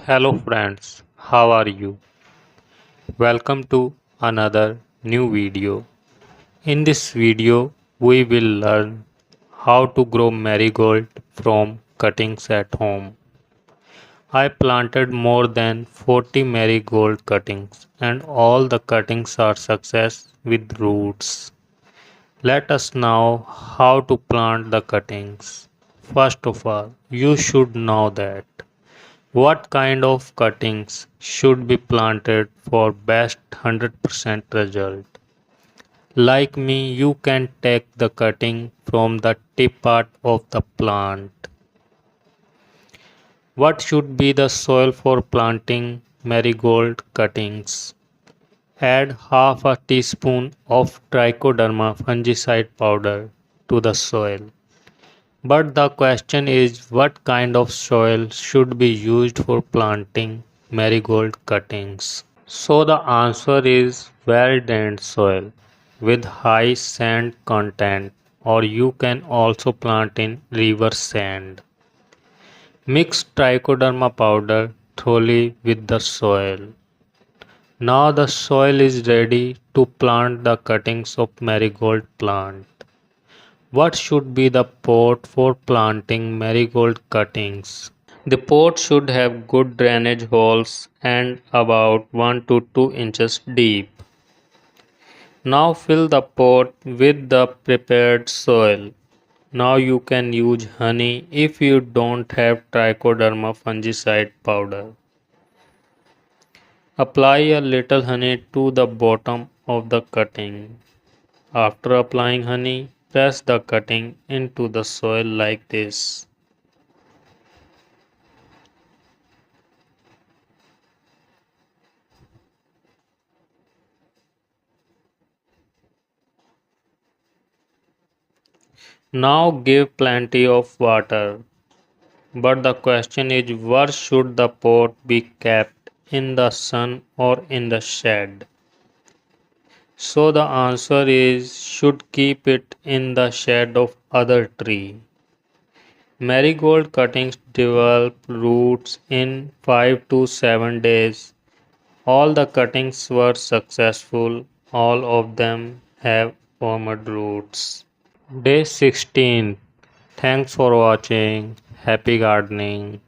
Hello friends, how are you? Welcome to another new video. In this video, we will learn how to grow marigold from cuttings at home. I planted more than 40 marigold cuttings and all the cuttings are success with roots. Let us know how to plant the cuttings. First of all, you should know that what kind of cuttings should be planted for best 100% result? Like me, you can take the cutting from the tip part of the plant. What should be the soil for planting marigold cuttings? Add half a teaspoon of trichoderma fungicide powder to the soil. But the question is what kind of soil should be used for planting marigold cuttings? So the answer is well-drained soil with high sand content, or you can also plant in river sand. Mix trichoderma powder thoroughly with the soil. Now the soil is ready to plant the cuttings of marigold plant. What should be the pot for planting marigold cuttings? The pot should have good drainage holes and about 1 to 2 inches deep. Now fill the pot with the prepared soil. Now you can use honey if you don't have trichoderma fungicide powder. Apply a little honey to the bottom of the cutting. After applying honey, press the cutting into the soil like this. Now give plenty of water. But the question is where should the pot be kept, in the sun or in the shade? So the answer is should keep it in the shade of other tree. Marigold cuttings develop roots in 5 to 7 days. All the cuttings were successful. All of them have formed roots. Day 16. Thanks for watching. Happy gardening.